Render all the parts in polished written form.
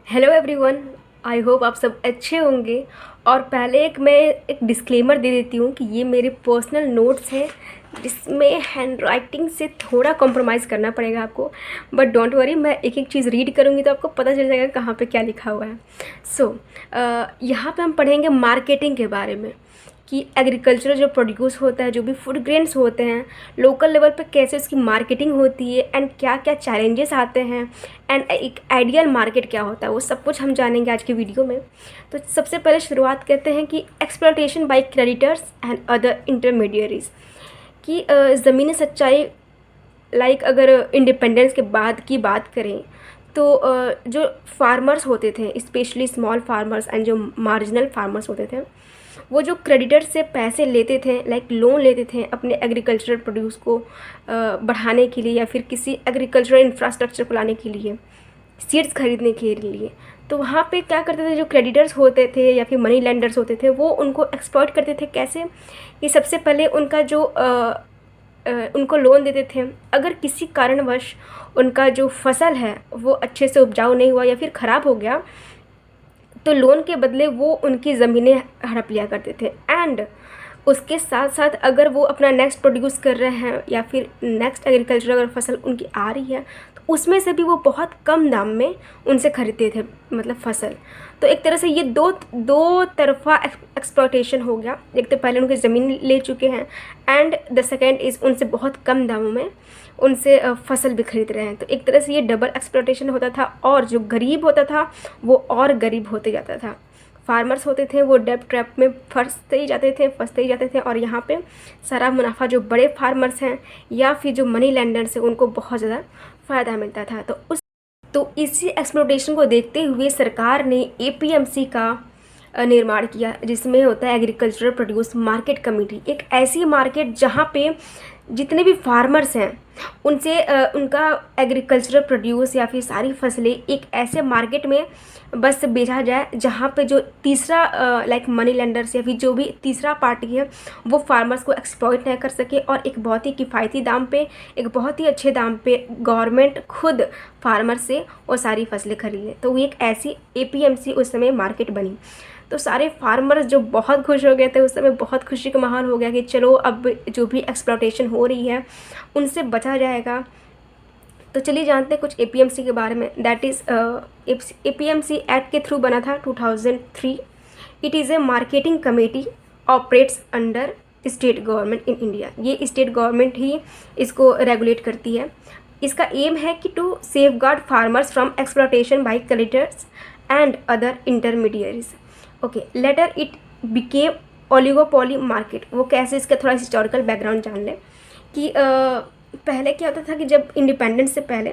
Hello everyone. I hope आप सब अच्छे होंगे। और पहले मैं एक डिस्क्लेमर दे देती हूँ कि ये मेरे पर्सनल नोट्स हैं जिसमें हैंड राइटिंग से थोड़ा कॉम्प्रोमाइज़ करना पड़ेगा आपको। बट डोंट वरी, मैं एक एक चीज़ रीड करूँगी तो आपको पता चल जाएगा कहाँ पे क्या लिखा हुआ है। सो यहाँ पे हम पढ़ेंगे मार्केटिंग के बारे में कि एग्रीकल्चर जो प्रोड्यूस होता है, जो भी फूड ग्रेन्स होते हैं, लोकल लेवल पे कैसे उसकी मार्केटिंग होती है एंड क्या क्या चैलेंजेस आते हैं एंड एक आइडियल मार्केट क्या होता है, वो सब कुछ हम जानेंगे आज की वीडियो में। तो सबसे पहले शुरुआत करते हैं कि exploitation by creditors and other intermediaries कि ज़मीनी सच्चाई। लाइक अगर इंडिपेंडेंस के बाद की बात करें तो जो फार्मर्स होते थे, स्पेशली स्मॉल फार्मर्स एंड जो मार्जिनल फार्मर्स होते थे, वो जो क्रेडिटर से पैसे लेते थे, लाइक लोन लेते थे अपने एग्रीकल्चरल प्रोड्यूस को बढ़ाने के लिए या फिर किसी एग्रीकल्चरल इंफ्रास्ट्रक्चर को लाने के लिए, सीड्स खरीदने के लिए। तो वहाँ पे क्या करते थे, जो क्रेडिटर्स होते थे या फिर मनी लेंडर्स होते थे, वो उनको एक्सप्लॉइट करते थे। कैसे कि सबसे पहले उनका जो उनको लोन देते थे। अगर किसी कारणवश उनका जो फसल है वो अच्छे से उपजाऊ नहीं हुआ या फिर ख़राब हो गया, तो लोन के बदले वो उनकी ज़मीनें हड़प लिया करते थे। एंड उसके साथ साथ अगर वो अपना नेक्स्ट प्रोड्यूस कर रहे हैं या फिर नेक्स्ट एग्रीकल्चर अगर फसल उनकी आ रही है तो उसमें से भी वो बहुत कम दाम में उनसे ख़रीदते थे, मतलब फसल। तो एक तरह से ये दो तरफा एक्सप्लॉयटेशन हो गया। एक तो पहले उनकी ज़मीन ले चुके हैं एंड द सेकेंड इज़ उनसे बहुत कम दामों में उनसे फसल भी खरीद रहे हैं। तो एक तरह से ये डबल एक्सप्लॉयटेशन होता था और जो गरीब होता था वो और गरीब होते जाता था। फार्मर्स होते थे वो डेब्ट ट्रैप में फंसते ही जाते थे और यहाँ पे सारा मुनाफा जो बड़े फार्मर्स हैं या फिर जो मनी लेंडर्स हैं उनको बहुत ज़्यादा फ़ायदा मिलता था। तो इसी एक्सप्लोटेशन को देखते हुए सरकार ने एपीएमसी का निर्माण किया, जिसमें होता है एग्रीकल्चरल प्रोड्यूस मार्केट कमेटी। एक ऐसी मार्केट जहाँ पे जितने भी फार्मर्स हैं उनसे उनका एग्रीकल्चरल प्रोड्यूस या फिर सारी फसलें एक ऐसे मार्केट में बस बेचा जाए जहाँ पे जो तीसरा लाइक मनी लेंडर्स या फिर जो भी तीसरा पार्टी है वो फार्मर्स को एक्सप्लॉइट नहीं कर सके और एक बहुत ही किफ़ायती दाम पे, एक बहुत ही अच्छे दाम पे गवर्नमेंट खुद फार्मर से वो सारी फसलें खरीदे। तो वो एक ऐसी एपीएमसी उस समय मार्केट बनी। तो सारे फार्मर्स जो बहुत खुश हो गए थे, उस समय बहुत खुशी का माहौल हो गया कि चलो अब जो भी एक्सप्लॉयटेशन हो रही है उनसे बचा जाएगा। तो चलिए जानते हैं कुछ एपीएमसी के बारे में। दैट इज़ एपीएमसी एक्ट के थ्रू बना था 2003। It is a marketing committee operates under state government in India. ये स्टेट गवर्नमेंट ही इसको रेगुलेट करती है। इसका एम है कि to safeguard farmers from exploitation by creditors and other intermediaries. Okay, later it became oligopoly market. वो कैसे, इसका थोड़ा हिस्टोरिकल बैकग्राउंड जान लें कि पहले क्या होता था कि जब इंडिपेंडेंस से पहले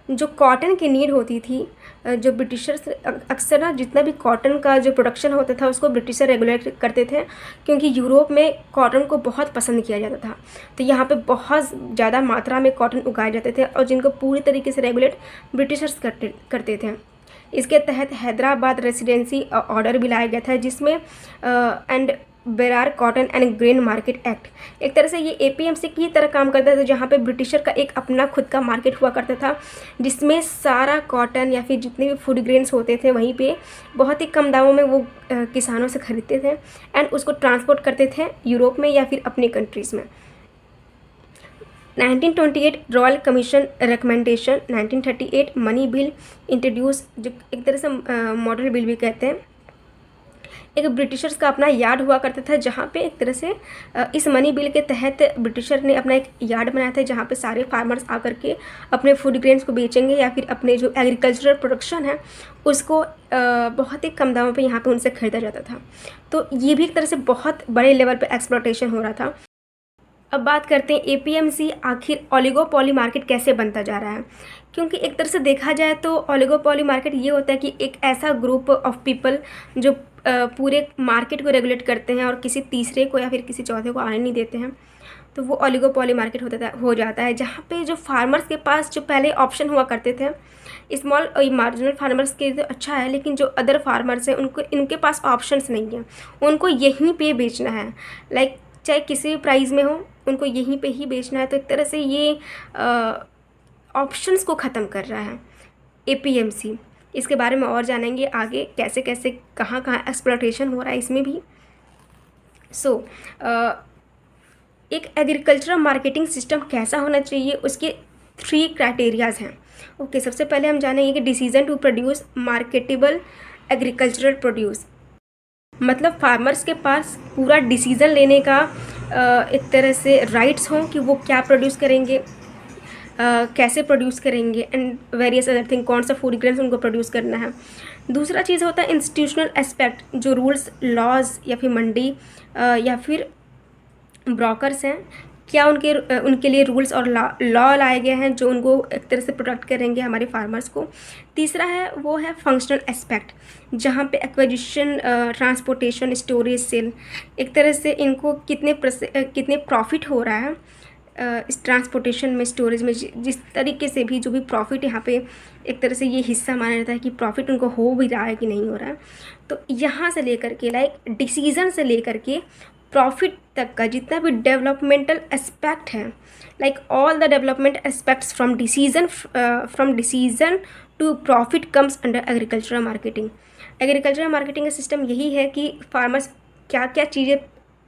जो कॉटन की नीड होती थी, जो ब्रिटिशर्स अक्सर ना जितना भी कॉटन का जो प्रोडक्शन होता था उसको ब्रिटिशर रेगुलेट करते थे, क्योंकि यूरोप में कॉटन को बहुत पसंद किया जाता था। तो यहाँ पे बहुत ज़्यादा मात्रा में कॉटन उगाए जाते थे और जिनको पूरी तरीके से रेगुलेट ब्रिटिशर्स करते थे। इसके तहत हैदराबाद रेसिडेंसी ऑर्डर भी लाया गया था, जिसमें and Berar cotton and grain market act. एक तरह से ये एपीएमसी की तरह काम करता था, जहाँ पे ब्रिटिशर का एक अपना खुद का मार्केट हुआ करता था, जिसमें सारा कॉटन या फिर जितने भी फूड ग्रेन्स होते थे वहीं पे बहुत ही कम दामों में वो किसानों से खरीदते थे एंड उसको ट्रांसपोर्ट करते थे यूरोप में या फिर अपनी कंट्रीज़ में। 1928 royal commission recommendation, 1938 money bill introduce, जो एक तरह से मॉडल बिल भी कहते हैं। एक ब्रिटिशर्स का अपना यार्ड हुआ करता था, जहाँ पे एक तरह से इस मनी बिल के तहत ब्रिटिशर ने अपना एक यार्ड बनाया था, जहाँ पे सारे फार्मर्स आकर के अपने फूड ग्रेन्स को बेचेंगे या फिर अपने जो एग्रीकल्चरल प्रोडक्शन है उसको बहुत ही कम दामों पे यहाँ पे उनसे ख़रीदा जाता था। तो ये भी एक तरह से बहुत बड़े लेवल पे एक्सप्लॉयटेशन हो रहा था। अब बात करते हैं एपीएमसी आखिर ओलिगोपोली मार्केट कैसे बनता जा रहा है। क्योंकि एक तरह से देखा जाए तो ओलिगोपोली मार्केट ये होता है कि एक ऐसा ग्रुप ऑफ पीपल जो पूरे मार्केट को रेगुलेट करते हैं और किसी तीसरे को या फिर किसी चौथे को आने नहीं देते हैं। तो वो ओलिगोपोली मार्केट हो जाता है, जहाँ पे जो फार्मर्स के पास जो पहले ऑप्शन हुआ करते थे, स्मॉल मार्जिनल फार्मर्स के लिए तो अच्छा है, लेकिन जो अदर फार्मर्स हैं उनको इनके पास ऑप्शंस नहीं है, उनको यहीं पे बेचना है, लाइक चाहे किसी भी प्राइस में हो उनको यहीं पे ही बेचना है। तो एक तरह से ये ऑप्शंस को ख़त्म कर रहा है एपीएमसी। इसके बारे में और जानेंगे आगे, कैसे कैसे कहाँ कहाँ एक्सप्लॉयटेशन हो रहा है इसमें भी। सो एक एग्रीकल्चरल मार्केटिंग सिस्टम कैसा होना चाहिए, उसके 3 क्राइटेरियाज़ हैं। ओके, सबसे पहले हम जानेंगे कि decision to produce marketable agricultural produce, मतलब फार्मर्स के पास पूरा डिसीज़न लेने का एक तरह से राइट्स हों कि वो क्या प्रोड्यूस करेंगे, कैसे प्रोड्यूस करेंगे, एंड वेरियस अदर थिंग, कौन सा फूड ग्रेन्स उनको प्रोड्यूस करना है। दूसरा चीज़ होता है इंस्टीट्यूशनल एस्पेक्ट, जो रूल्स लॉज या फिर मंडी या फिर ब्रोकर्स हैं, क्या उनके लिए रूल्स और लॉ लाए गए हैं जो उनको एक तरह से प्रोटेक्ट करेंगे हमारे फार्मर्स को। तीसरा है वो है फंक्शनल एस्पेक्ट, जहाँ पे एक्विजिशन, ट्रांसपोर्टेशन, स्टोरेज, सेल, एक तरह से इनको कितने प्रॉफिट हो रहा है इस ट्रांसपोर्टेशन में, स्टोरेज में, जिस तरीके से भी जो भी प्रॉफिट यहाँ पे एक तरह से ये हिस्सा माना जाता है कि प्रॉफिट उनको हो भी रहा है कि नहीं हो रहा है। तो यहाँ से लेकर के लाइक डिसीज़न से लेकर के प्रॉफिट तक का जितना भी डेवलपमेंटल एस्पेक्ट है, like all the development aspects from decision to profit comes under agricultural marketing. Agricultural marketing का सिस्टम यही है कि फार्मर्स क्या क्या चीज़ें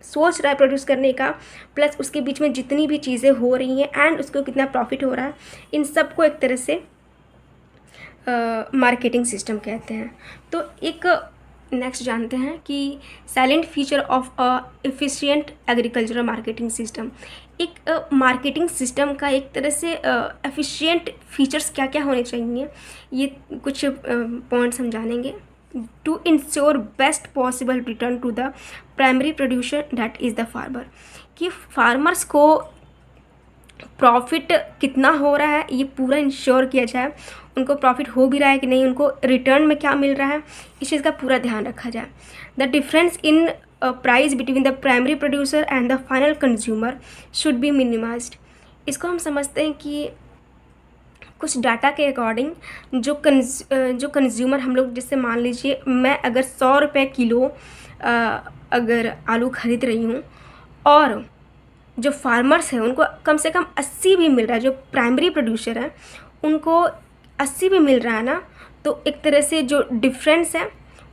सोच रहा है प्रोड्यूस करने का, प्लस उसके बीच में जितनी भी चीज़ें हो रही हैं एंड उसको कितना प्रॉफिट हो रहा है, इन सब को एक तरह से मार्केटिंग सिस्टम कहते हैं। तो एक नेक्स्ट जानते हैं कि silent feature of a efficient agricultural marketing system. एक मार्केटिंग सिस्टम का एक तरह से एफिशिएंट फीचर्स क्या क्या होने चाहिए, ये कुछ पॉइंट्स हम जानेंगे। To ensure best possible return to the primary producer that is the farmer, कि फार्मर्स को प्रॉफिट कितना हो रहा है ये पूरा इंश्योर किया जाए, उनको प्रॉफिट हो भी रहा है कि नहीं, उनको रिटर्न में क्या मिल रहा है, इस चीज़ का पूरा ध्यान रखा जाए। The difference in price between the primary producer and the final consumer should B minimised. इसको हम समझते हैं कि कुछ डाटा के अकॉर्डिंग जो कंज्यूमर हम लोग, जैसे मान लीजिए मैं अगर 100 रुपये किलो अगर आलू ख़रीद रही हूँ और जो फार्मर्स हैं उनको कम से कम 80 भी मिल रहा है, जो प्राइमरी प्रोड्यूसर हैं उनको 80 भी मिल रहा है ना, तो एक तरह से जो डिफरेंस है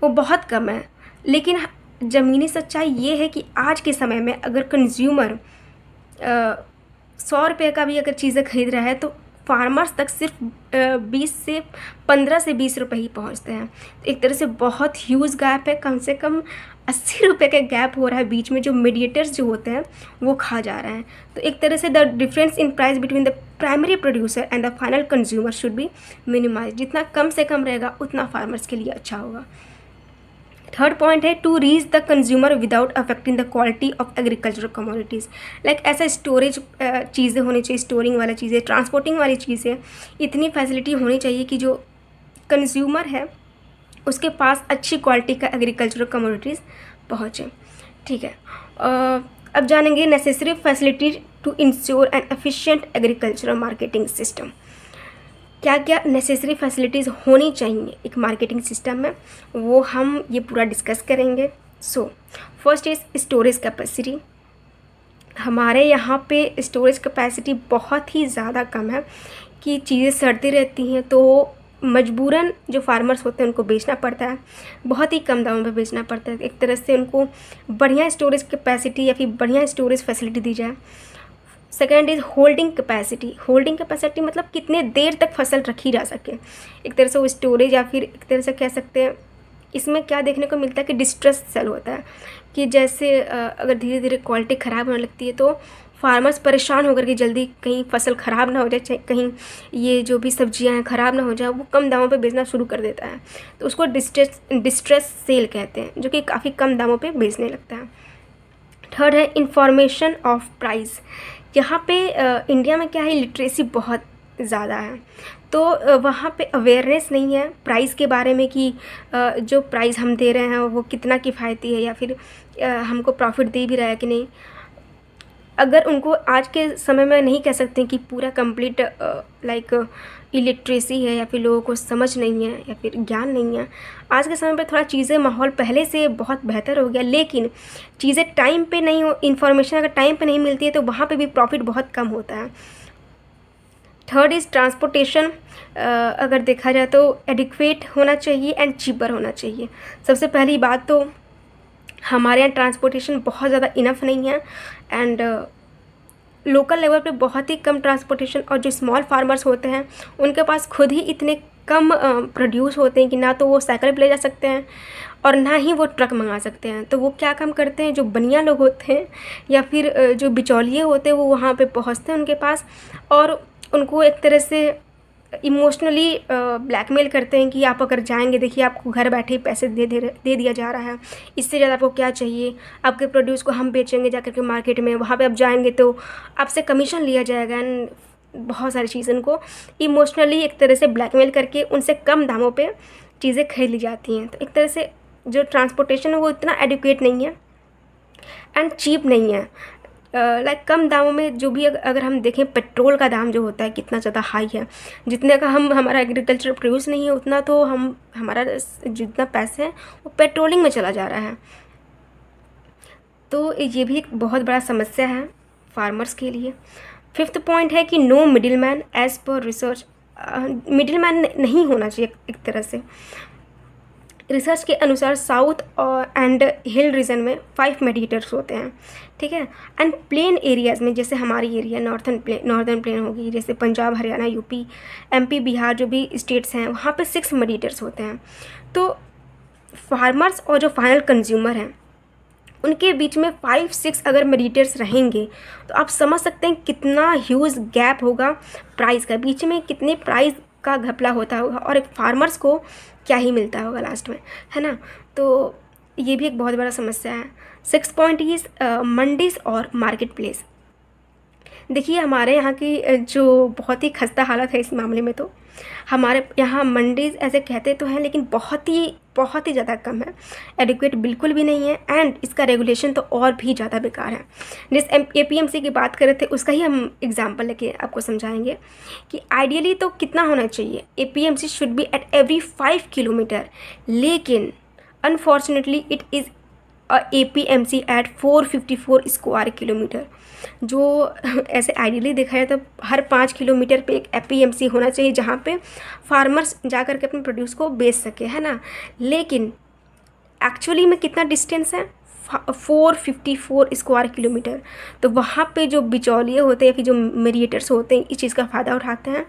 वो बहुत कम है। लेकिन ज़मीनी सच्चाई ये है कि आज के समय में अगर कंज्यूमर 100 रुपये का भी अगर चीज़ें खरीद रहा है तो फार्मर्स तक सिर्फ 15 से 20 रुपये ही पहुंचते हैं। तो एक तरह से बहुत ह्यूज गैप है, कम से कम 80 रुपये का गैप हो रहा है बीच में, जो मीडिएटर्स जो होते हैं वो खा जा रहे हैं। तो एक तरह से the difference in price between the primary producer and the final consumer should be minimise. जितना कम से कम रहेगा उतना फार्मर्स के लिए अच्छा होगा। थर्ड पॉइंट है to reach the consumer without affecting the quality of agricultural commodities. Like ऐसा स्टोरेज चीज़ें होनी चाहिए, स्टोरिंग वाली चीज़ें, ट्रांसपोर्टिंग वाली चीज़ें, इतनी फैसिलिटी होनी चाहिए कि जो कंज्यूमर है उसके पास अच्छी क्वालिटी का एग्रीकल्चरल कमोडिटीज़ पहुँचे। ठीक है, अब जानेंगे necessary facility to ensure an efficient agricultural marketing system. क्या क्या नेसेसरी फैसिलिटीज़ होनी चाहिए एक मार्केटिंग सिस्टम में, वो हम ये पूरा डिस्कस करेंगे। So first is storage capacity. हमारे यहाँ पे स्टोरेज कैपेसिटी बहुत ही ज़्यादा कम है कि चीज़ें सड़ती रहती हैं, तो मजबूरन जो फार्मर्स होते हैं उनको बेचना पड़ता है, बहुत ही कम दामों पे बेचना पड़ता है। एक तरह से उनको बढ़िया स्टोरेज कैपेसिटी या फिर बढ़िया स्टोरेज फैसिलिटी दी जाए। Second is holding capacity. Holding capacity मतलब कितने देर तक फसल रखी जा सके, एक तरह से वो स्टोरेज, या फिर एक तरह से कह सकते हैं इसमें क्या देखने को मिलता है कि डिस्ट्रेस सेल होता है, कि जैसे अगर धीरे धीरे क्वालिटी ख़राब होने लगती है तो फार्मर्स परेशान होकर के जल्दी कहीं फसल ख़राब ना हो जाए, कहीं ये जो भी सब्जियां हैं ख़राब ना हो जाए, वो कम दामों पे बेचना शुरू कर देता है, तो उसको डिस्ट्रेस सेल कहते हैं, जो कि काफ़ी कम दामों पे बेचने लगता है। थर्ड है इंफॉर्मेशन ऑफ प्राइस। यहाँ पे इंडिया में क्या है, लिटरेसी बहुत ज़्यादा है, तो वहाँ पे अवेयरनेस नहीं है प्राइस के बारे में कि जो प्राइस हम दे रहे हैं वो कितना किफ़ायती है या फिर हमको प्रॉफिट दे भी रहा है कि नहीं। अगर उनको आज के समय में नहीं कह सकते हैं कि पूरा कंप्लीट लाइक इलिटरेसी है या फिर लोगों को समझ नहीं है या फिर ज्ञान नहीं है। आज के समय पे थोड़ा चीज़ें, माहौल पहले से बहुत बेहतर हो गया, लेकिन चीज़ें टाइम पे नहीं हो, इन्फॉर्मेशन अगर टाइम पे नहीं मिलती है तो वहाँ पे भी प्रॉफिट बहुत कम होता है। Third is transportation. अगर देखा जाए तो एडिक्वेट होना चाहिए एंड चीपर होना चाहिए। सबसे पहली बात तो हमारे यहाँ ट्रांसपोर्टेशन बहुत ज़्यादा इनफ नहीं है एंड लोकल लेवल पे बहुत ही कम ट्रांसपोर्टेशन, और जो स्मॉल फार्मर्स होते हैं उनके पास खुद ही इतने कम प्रोड्यूस होते हैं कि ना तो वो साइकिल पे ले जा सकते हैं और ना ही वो ट्रक मंगा सकते हैं। तो वो क्या काम करते हैं, जो बनिया लोग होते हैं या फिर जो बिचौलिए होते हैं वो वहाँ पे पहुँचते हैं उनके पास और उनको एक तरह से इमोशनली ब्लैकमेल करते हैं कि आप अगर जाएंगे, देखिए आपको घर बैठे ही पैसे दे दिया जा रहा है, इससे ज़्यादा आपको क्या चाहिए, आपके प्रोड्यूस को हम बेचेंगे जाकर के मार्केट में, वहाँ पे आप जाएंगे तो आपसे कमीशन लिया जाएगा एंड बहुत सारी चीज़ें उनको इमोशनली एक तरह से ब्लैकमेल करके उनसे कम दामों पे चीज़ें खरीद ली जाती हैं। तो एक तरह से जो ट्रांसपोर्टेशन है वो इतना एडुकेट नहीं है एंड चीप नहीं है। लाइक कम दामों में जो भी अगर हम देखें पेट्रोल का दाम जो होता है कितना ज़्यादा हाई है, जितने का हमारा एग्रीकल्चर प्रोड्यूस नहीं है उतना तो हमारा जितना पैसे है वो पेट्रोलिंग में चला जा रहा है। तो ये भी एक बहुत बड़ा समस्या है फार्मर्स के लिए। फिफ्थ पॉइंट है कि no middleman as per research. Middleman नहीं होना चाहिए एक तरह से। रिसर्च के अनुसार साउथ एंड हिल रीजन में 5 मेडिएटर्स होते हैं, ठीक है। एंड प्लेन एरियाज़ में जैसे हमारी एरिया नॉर्दर्न प्लेन होगी, जैसे पंजाब, हरियाणा, यूपी, एमपी, बिहार जो भी स्टेट्स हैं वहाँ पे 6 मेडिएटर्स होते हैं। तो फार्मर्स और जो फाइनल कंज्यूमर हैं उनके बीच में 5-6 अगर मेडिएटर्स रहेंगे तो आप समझ सकते हैं कितना ह्यूज गैप होगा प्राइस का, बीच में कितने प्राइस का घपला होता होगा और एक फार्मर्स को क्या ही मिलता होगा लास्ट में, है ना। तो ये भी एक बहुत बड़ा समस्या है। 6 पॉइंट इज़ मंडीज़ और मार्केट प्लेस। देखिए हमारे यहाँ की जो बहुत ही खस्ता हालत है इस मामले में, तो हमारे यहाँ मंडीज़ ऐसे कहते तो हैं लेकिन बहुत ही ज़्यादा कम है, एडिक्वेट बिल्कुल भी नहीं है एंड इसका रेगुलेशन तो और भी ज़्यादा बेकार है। जिस APMC की बात कर रहे थे उसका ही हम एग्जांपल लेके आपको समझाएंगे कि आइडियली तो कितना होना चाहिए, APMC should be at every 5 kilometre, लेकिन unfortunately it is APMC at 454 square kilometre. जो ऐसे आइडियली देखा जाए तो हर 5 किलोमीटर पे एक APMC होना चाहिए जहाँ पे फार्मर्स जा कर के अपने प्रोड्यूस को बेच सके, है ना। लेकिन एक्चुअली में कितना डिस्टेंस है, 454 स्क्वायर किलोमीटर। तो वहाँ पे जो बिचौलिए होते हैं या फिर जो मेडिएटर्स होते हैं इस चीज़ का फ़ायदा उठाते हैं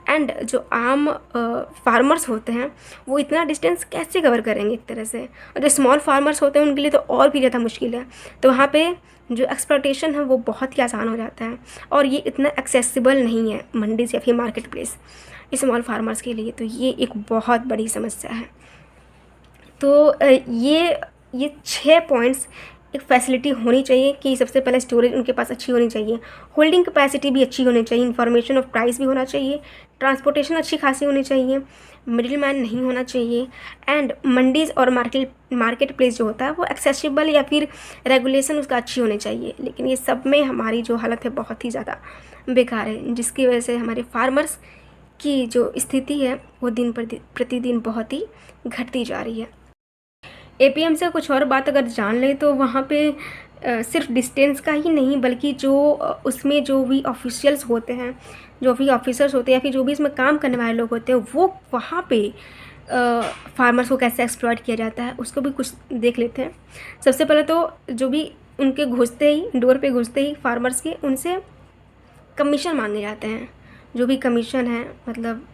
एंड जो आम फार्मर्स होते हैं वो इतना डिस्टेंस कैसे कवर करेंगे एक तरह से, और जो स्मॉल फार्मर्स होते हैं उनके लिए तो और भी ज़्यादा मुश्किल है। तो वहाँ पे जो एक्सप्लॉटेशन है वो बहुत ही आसान हो जाता है और ये इतना एक्सेसिबल नहीं है मंडीज या फिर मार्केट प्लेस स्मॉल फार्मर्स के लिए। तो ये एक बहुत बड़ी समस्या है। तो ये 6 पॉइंट्स एक फैसिलिटी होनी चाहिए कि सबसे पहले स्टोरेज उनके पास अच्छी होनी चाहिए, होल्डिंग कैपेसिटी भी अच्छी होनी चाहिए, इन्फॉर्मेशन ऑफ प्राइस भी होना चाहिए, ट्रांसपोर्टेशन अच्छी खासी होनी चाहिए, मिडिल मैन नहीं होना चाहिए एंड मंडीज़ और मार्केट प्लेस जो होता है वो एक्सेसिबल या फिर रेगुलेशन उसका अच्छी होनी चाहिए। लेकिन ये सब में हमारी जो हालत है बहुत ही ज़्यादा बेकार है, जिसकी वजह से हमारे फार्मर्स की जो स्थिति है वो दिन प्रतिदिन बहुत ही घटती जा रही है। APM से कुछ और बात अगर जान ले तो वहाँ पे सिर्फ डिस्टेंस का ही नहीं बल्कि जो उसमें जो भी ऑफिशियल्स होते हैं, जो भी ऑफिसर्स होते हैं या फिर जो भी इसमें काम करने वाले लोग होते हैं वो वहाँ पे फार्मर्स को कैसे एक्सप्लॉइट किया जाता है उसको भी कुछ देख लेते हैं। सबसे पहले तो जो भी उनके डोर पे घुसते ही फार्मर्स के उनसे कमीशन मांगे जाते हैं। जो भी कमीशन है मतलब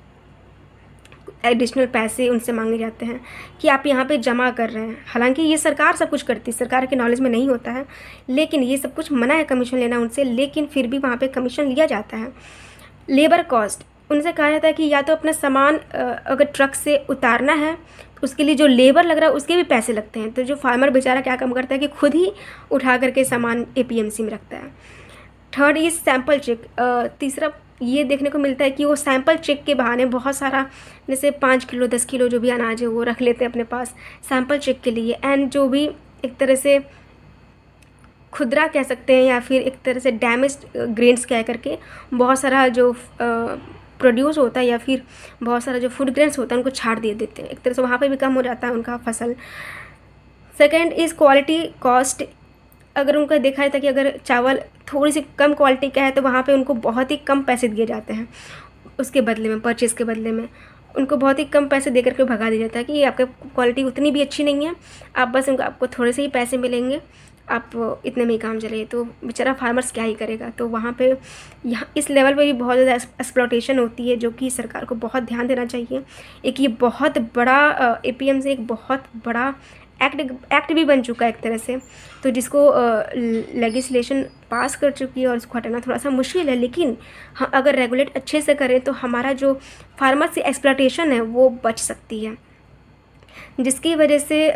एडिशनल पैसे उनसे मांगे जाते हैं कि आप यहाँ पे जमा कर रहे हैं। हालांकि ये सरकार सब कुछ करती है, सरकार के नॉलेज में नहीं होता है, लेकिन ये सब कुछ मना है कमीशन लेना उनसे, लेकिन फिर भी वहाँ पे कमीशन लिया जाता है। लेबर कॉस्ट, उनसे कहा जाता है कि या तो अपना सामान अगर ट्रक से उतारना है तो उसके लिए जो लेबर लग रहा है उसके भी पैसे लगते हैं। तो जो फार्मर बेचारा क्या काम करता है कि खुद ही उठा करके सामान APMC में रखता है। Third is sample check. तीसरा ये देखने को मिलता है कि वो सैम्पल चेक के बहाने बहुत सारा जैसे 5 किलो 10 किलो जो भी अनाज है वो रख लेते हैं अपने पास सैम्पल चेक के लिए एंड जो भी एक तरह से खुदरा कह सकते हैं या फिर एक तरह से डैमेज ग्रेन्स कह करके बहुत सारा जो प्रोड्यूस होता है या फिर बहुत सारा जो फूड ग्रेन्स होता है उनको छाड़ दे देते हैं। एक तरह से वहाँ पे भी कम हो जाता है उनका फसल। Second is quality cost. अगर उनका देखा जाता है कि अगर चावल थोड़ी सी कम क्वालिटी का है तो वहाँ पे उनको बहुत ही कम पैसे दिए जाते हैं, उसके बदले में, परचेज़ के बदले में उनको बहुत ही कम पैसे दे करके भगा दिया जाता है कि ये आपका क्वालिटी उतनी भी अच्छी नहीं है, आप बस उनको, आपको थोड़े से ही पैसे मिलेंगे, आप इतने में ही काम चलेगी। तो बेचारा फार्मर्स क्या ही करेगा। तो वहाँ पे यहाँ इस लेवल पे भी बहुत ज़्यादा एक्सप्लॉटेशन होती है, जो कि सरकार को बहुत ध्यान देना चाहिए। एक ये बहुत बड़ा एपीएमसी एक बहुत बड़ा एक्ट भी बन चुका है एक तरह से, तो जिसको लेजिस्लेशन पास कर चुकी है और उसको हटाना थोड़ा सा मुश्किल है। लेकिन हाँ, अगर रेगुलेट अच्छे से करें तो हमारा जो फार्मर से एक्सप्लॉटेशन है वो बच सकती है, जिसकी वजह से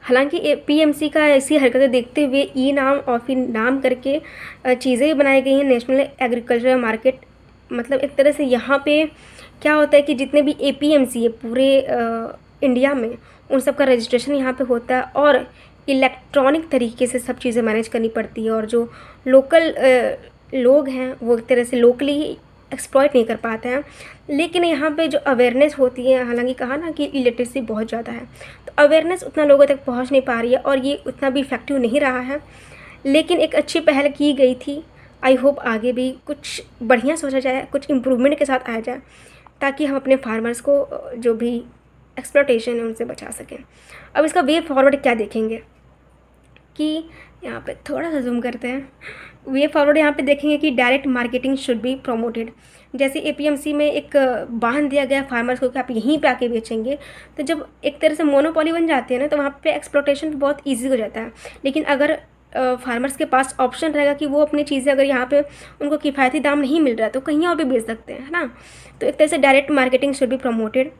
हालांकि पीएमसी का ऐसी हरकतें देखते हुए ई नाम और फिर नाम करके चीज़ें बनाई गई हैं, नेशनल एग्रीकल्चर मार्केट। मतलब एक तरह से यहाँ पे क्या होता है कि जितने भी एपीएमसी है पूरे इंडिया में, उन सब का रजिस्ट्रेशन यहाँ पे होता है और इलेक्ट्रॉनिक तरीके से सब चीज़ें मैनेज करनी पड़ती है। और जो लोकल लोग हैं वो एक तरह से लोकली एक्सप्लॉइट नहीं कर पाते हैं। लेकिन यहाँ पे जो अवेयरनेस होती है, हालांकि कहा ना कि इलिटरेसी बहुत ज़्यादा है, तो अवेयरनेस उतना लोगों तक पहुँच नहीं पा रही है और ये उतना भी इफेक्टिव नहीं रहा है। लेकिन एक अच्छी पहल की गई थी, आई होप आगे भी कुछ बढ़िया सोचा जाए, कुछ इम्प्रूवमेंट के साथ आया जाए, ताकि हम अपने फार्मर्स को जो भी एक्सप्लॉटेशन है उनसे बचा सकें। अब इसका वे फॉरवर्ड क्या देखेंगे कि यहाँ पे थोड़ा सा जूम करते हैं। वे फॉरवर्ड यहाँ पे देखेंगे कि direct marketing should be promoted. जैसे एपीएमसी में एक बांध दिया गया फार्मर्स को कि आप यहीं पे आके बेचेंगे, तो जब एक तरह से मोनोपोली बन जाती है ना, तो वहाँ पे एक्सप्लॉटेशन बहुत ईजी हो जाता है। लेकिन अगर फार्मर्स के पास ऑप्शन रहेगा कि वो अपनी चीज़ें, अगर यहाँ पे उनको किफ़ायती दाम नहीं मिल रहा है तो कहीं और भी बेच सकते हैं, है ना। तो एक तरह से direct marketing should be promoted.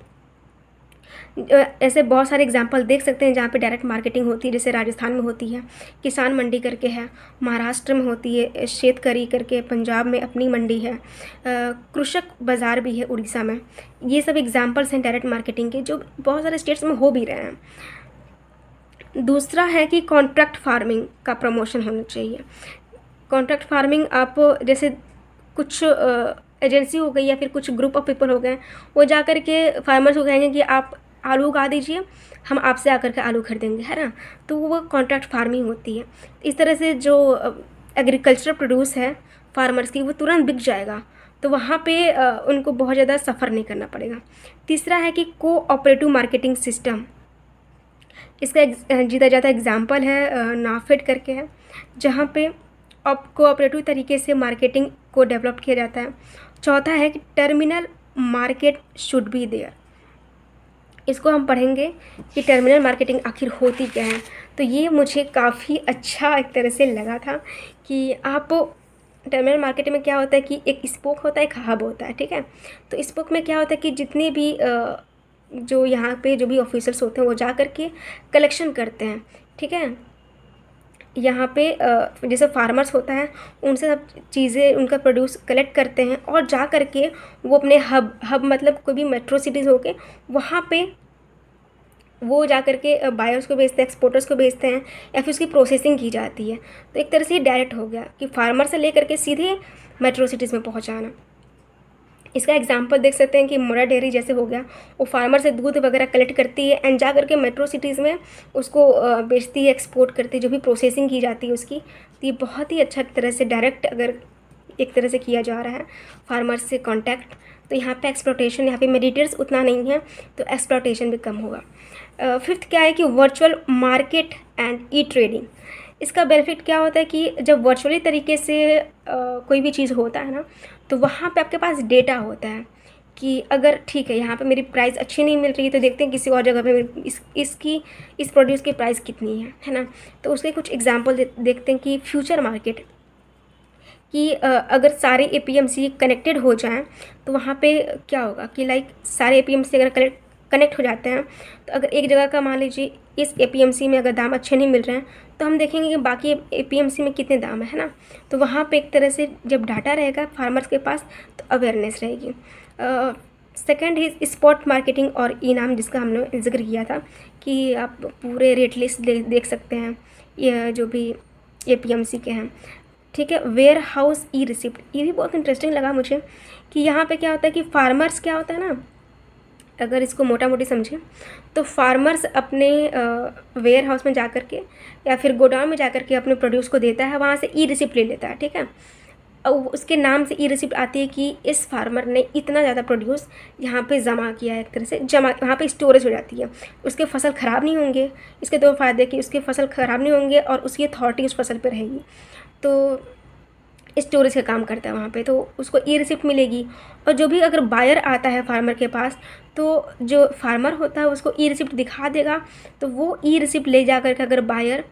ऐसे बहुत सारे एग्जांपल देख सकते हैं जहाँ पे डायरेक्ट मार्केटिंग होती है, जैसे राजस्थान में होती है, किसान मंडी करके है, महाराष्ट्र में होती है, शेतकरी करके, पंजाब में अपनी मंडी है, कृषक बाज़ार भी है उड़ीसा में। ये सब एग्जांपल्स हैं डायरेक्ट मार्केटिंग के, जो बहुत सारे स्टेट्स में हो भी रहे हैं। दूसरा है कि कॉन्ट्रैक्ट फार्मिंग का प्रमोशन होना चाहिए। कॉन्ट्रैक्ट फार्मिंग, आप जैसे कुछ एजेंसी हो गई या फिर कुछ ग्रुप ऑफ पीपल हो गए, वो जा कर के फार्मर्स को कहेंगे कि आप आलू उगा दीजिए, हम आपसे आकर के आलू खरीदेंगे, है ना। तो वो कॉन्ट्रैक्ट फार्मिंग होती है। इस तरह से जो एग्रीकल्चर प्रोड्यूस है फार्मर्स की, वो तुरंत बिक जाएगा, तो वहाँ पे उनको बहुत ज़्यादा सफ़र नहीं करना पड़ेगा। तीसरा है कि कोऑपरेटिव मार्केटिंग सिस्टम। इसका जीता जाता एग्जाम्पल है नाफेड करके है, जहाँ पे कोऑपरेटिव तरीके से मार्केटिंग को डेवलप किया जाता है। चौथा है कि terminal market should be there. इसको हम पढ़ेंगे कि टर्मिनल मार्केटिंग आखिर होती क्या है। तो ये मुझे काफ़ी अच्छा एक तरह से लगा था कि आप टर्मिनल मार्केट में क्या होता है कि एक स्पोक होता है, एक हब होता है, ठीक है। तो स्पोक में क्या होता है कि जितने भी जो यहाँ पे जो भी ऑफिसर्स होते हैं वो जा कर के कलेक्शन करते हैं, ठीक है। यहाँ पे जैसे फार्मर्स होता है, उनसे सब चीज़ें उनका प्रोड्यूस कलेक्ट करते हैं और जा कर के वो अपने हब मतलब कोई भी मेट्रो सिटीज़ होके वहाँ पे वो जा कर के बायर्स को भेजते हैं, एक्सपोर्टर्स को भेजते हैं, या फिर उसकी प्रोसेसिंग की जाती है। तो एक तरह से डायरेक्ट हो गया कि फार्मर से लेकर के सीधे मेट्रो सिटीज़ में पहुँचाना। इसका एग्जांपल देख सकते हैं कि मोरा डेयरी जैसे हो गया, वो फार्मर से दूध वगैरह कलेक्ट करती है एंड जा करके मेट्रो सिटीज़ में उसको बेचती है, एक्सपोर्ट करती है, जो भी प्रोसेसिंग की जाती है उसकी। तो ये बहुत ही अच्छा तरह से डायरेक्ट अगर एक तरह से किया जा रहा है फार्मर्स से कांटेक्ट, तो यहाँ पे एक्सप्लॉटेशन, यहाँ पे मेडिटेट्स उतना नहीं है, तो एक्सप्लॉटेशन भी कम होगा। फिफ्थ क्या है कि virtual market and e trading. इसका बेनिफिट क्या होता है कि जब वर्चुअली तरीके से कोई भी चीज़ होता है ना, तो वहाँ पे आपके पास डेटा होता है कि अगर ठीक है यहाँ पे मेरी प्राइस अच्छी नहीं मिल रही है, तो देखते हैं किसी और जगह पे इस प्रोड्यूस की प्राइस कितनी है ना। तो उसके कुछ एग्जांपल देखते हैं कि फ्यूचर मार्केट कि अगर सारे एपीएमसी कनेक्टेड हो जाएं तो वहाँ पे क्या होगा कि लाइक सारे एपीएमसी अगर कनेक्ट हो जाते हैं, तो अगर एक जगह का मान लीजिए इस एपीएमसी में अगर दाम अच्छे नहीं मिल रहे हैं, तो हम देखेंगे कि बाकी एपीएमसी में कितने दाम है ना। तो वहाँ पे एक तरह से जब डाटा रहेगा फार्मर्स के पास, तो अवेयरनेस रहेगी। सेकंड इज स्पॉट मार्केटिंग और ई नाम, जिसका हमने जिक्र किया था कि आप पूरे रेट लिस्ट देख सकते हैं ये जो भी एपीएमसी के हैं, ठीक है। वेयर हाउस ई रिसिप्ट, ये भी बहुत इंटरेस्टिंग लगा मुझे कि यहाँ पे क्या होता है कि फार्मर्स क्या होता है ना अगर इसको मोटा मोटी समझें तो फार्मर्स अपने वेयर हाउस में जा कर के या फिर गोडाउन में जा कर के अपने प्रोड्यूस को देता है, वहाँ से ई रिसिप्ट ले लेता है, ठीक है। और उसके नाम से ई रिसिप्ट आती है कि इस फार्मर ने इतना ज़्यादा प्रोड्यूस यहाँ पे जमा किया है, एक तरह से जमा वहाँ पे स्टोरेज हो जाती है। उसके फसल ख़राब नहीं होंगे। इसके दो फ़ायदे कि उसके फसल ख़राब नहीं होंगे और उसकी अथॉरिटी उस फसल पर रहेगी, तो स्टोरेज का काम करता है वहाँ पे, तो उसको ई रिसिप्ट मिलेगी। और जो भी अगर बायर आता है फार्मर के पास, तो जो फार्मर होता है उसको ई रिसिप्ट दिखा देगा, तो वो ई रिसिप्ट ले जा कर के अगर बायर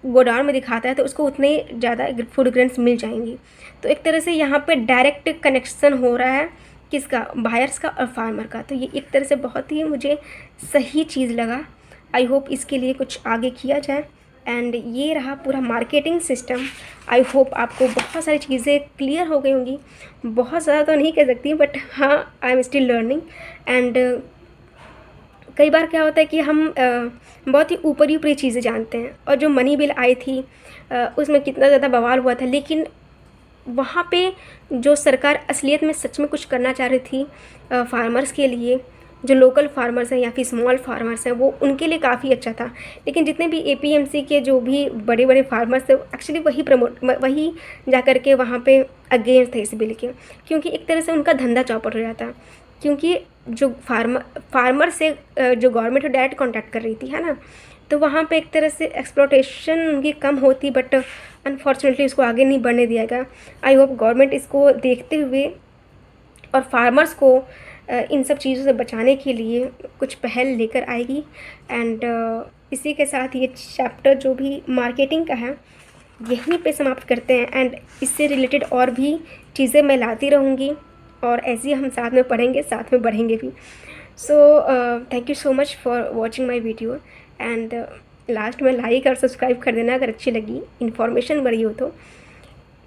गोडाउन में दिखाता है तो उसको उतने ज़्यादा फूड ग्रेन्स मिल जाएंगी। तो एक तरह से यहाँ पे डायरेक्ट कनेक्शन हो रहा है किसका, बायर्स का और फार्मर का। तो ये एक तरह से बहुत ही मुझे सही चीज़ लगा। आई होप इसके लिए कुछ आगे किया जाए। एंड ये रहा पूरा मार्केटिंग सिस्टम। आई होप आपको बहुत सारी चीज़ें क्लियर हो गई होंगी। बहुत ज़्यादा तो नहीं कह सकती, बट हाँ, I am still learning. And कई बार क्या होता है कि हम बहुत ही ऊपरी ऊपरी चीज़ें जानते हैं, और जो मनी बिल आई थी उसमें कितना ज़्यादा बवाल हुआ था, लेकिन वहाँ पे जो सरकार असलियत में सच में कुछ करना चाह रही थी फार्मर्स के लिए, जो लोकल फार्मर्स हैं या फिर स्मॉल फार्मर्स हैं, वो उनके लिए काफ़ी अच्छा था। लेकिन जितने भी APMC के जो भी बड़े बड़े फार्मर्स थे, एक्चुअली वही जा कर के वहाँ पे अगेंस्ट थे इस बिल के, क्योंकि एक तरह से उनका धंधा चौपट हो जाता। क्योंकि जो फार्मर से जो गवर्नमेंट डायरेक्ट कॉन्टैक्ट कर रही थी, है ना, तो वहाँ पे एक तरह से एक्सप्लॉटेशन उनकी कम होती, बट अनफॉर्चुनेटली उसको आगे नहीं बढ़ने दिया गया। आई होप गवर्नमेंट इसको देखते हुए और फार्मर्स को इन सब चीज़ों से बचाने के लिए कुछ पहल लेकर आएगी। एंड इसी के साथ ये चैप्टर जो भी मार्केटिंग का है यहीं पे समाप्त करते हैं। एंड इससे रिलेटेड और भी चीज़ें मैं लाती रहूँगी, और ऐसे ही हम साथ में पढ़ेंगे, साथ में बढ़ेंगे भी। So thank you so much for watching my video. And last में लाइक और सब्सक्राइब कर देना अगर अच्छी लगी, इन्फॉर्मेशन बढ़ी हो तो।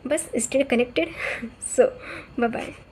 बस स्टे कनेक्टेड। सो बाय बाय।